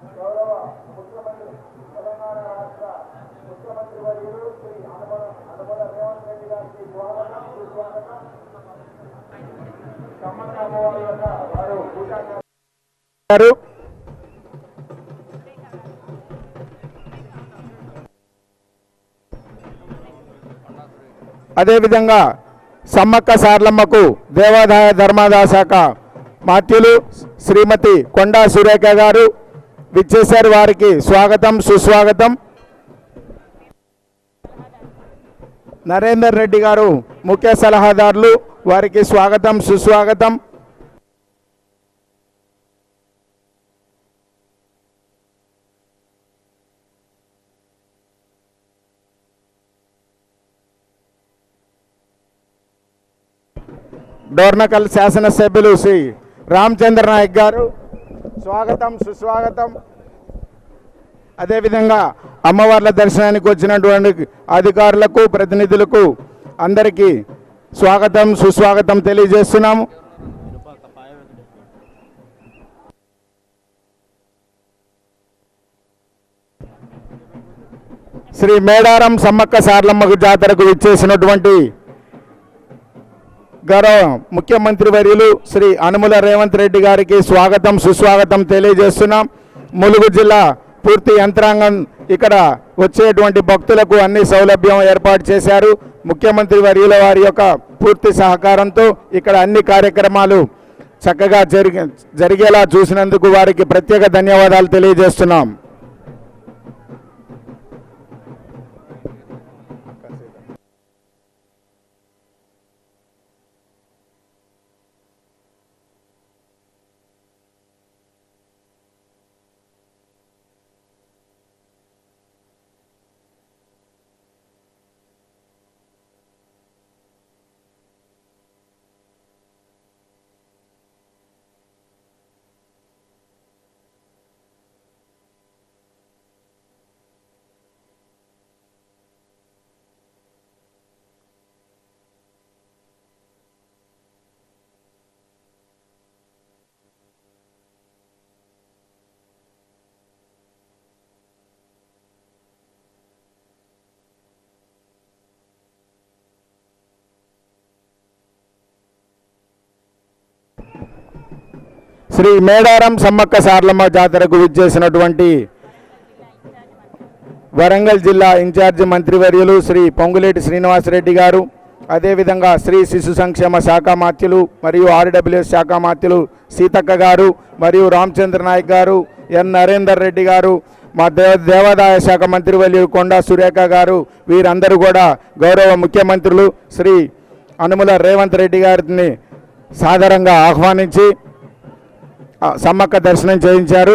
గౌరవ ముఖ్యమంత్రి తెలంగాణ రాష్ట్ర ముఖ్యమంత్రి వర్యులు శ్రీ అనుమల రేవంత్ రెడ్డి గారికి స్వాగతం సుస్వాగతం. సమ్మక్క అమ్మవారి యొక్క వారు పూజా అదేవిధంగా సమ్మక్క సార్లమ్మకు దేవాదాయ ధర్మాదాయ శాఖ మాత్యులు శ్రీమతి కొండా సురేఖ గారు విచ్చేశారు. వారికి స్వాగతం సుస్వాగతం. నరేందర్ రెడ్డి గారు ముఖ్య సలహాదారులు, వారికి స్వాగతం సుస్వాగతం. డోర్నకల్ శాసనసభ్యులు శ్రీ రామచంద్ర నాయక్ గారు స్వాగతం సుస్వాగతం. అదేవిధంగా అమ్మవార్ల దర్శనానికి వచ్చినటువంటి అధికారులకు ప్రతినిధులకు అందరికీ స్వాగతం సుస్వాగతం తెలియజేస్తున్నాము. శ్రీ మేడారం సమ్మక్క సార్లమ్మకు జాతరకు విచ్చేసినటువంటి గౌరవ ముఖ్యమంత్రి వర్యులు శ్రీ అనుమల రేవంత్ రెడ్డి గారికి స్వాగతం సుస్వాగతం తెలియజేస్తున్నాం. ములుగు జిల్లా పూర్తి యంత్రాంగం ఇక్కడ వచ్చేటువంటి భక్తులకు అన్ని సౌలభ్యం ఏర్పాటు చేశారు. ముఖ్యమంత్రి వర్యుల వారి యొక్క పూర్తి సహకారంతో ఇక్కడ అన్ని కార్యక్రమాలు చక్కగా జరిగేలా చూసినందుకు వారికి ప్రత్యేక ధన్యవాదాలు తెలియజేస్తున్నాం. శ్రీ మేడారం సమ్మక్క సార్లమ్మ జాతరకు విచ్చేసినటువంటి వరంగల్ జిల్లా ఇన్ఛార్జి మంత్రివర్యులు శ్రీ పొంగులేటి శ్రీనివాసరెడ్డి గారు, అదేవిధంగా శ్రీ శిశు సంక్షేమ శాఖ మాత్యులు మరియు ఆర్డబ్ల్యూఎస్ శాఖ మాత్యులు సీతక్క గారు మరియు రామచంద్ర నాయక్ గారు, ఎన్ నరేందర్ రెడ్డి గారు, మా దేవాదాయ శాఖ మంత్రివర్యులు కొండా సురేఖ గారు, వీరందరూ కూడా గౌరవ ముఖ్యమంత్రులు శ్రీ అనుమల రేవంత్ రెడ్డి గారిని సాదరంగా ఆహ్వానించి సమ్మక్క దర్శనం చేయించారు.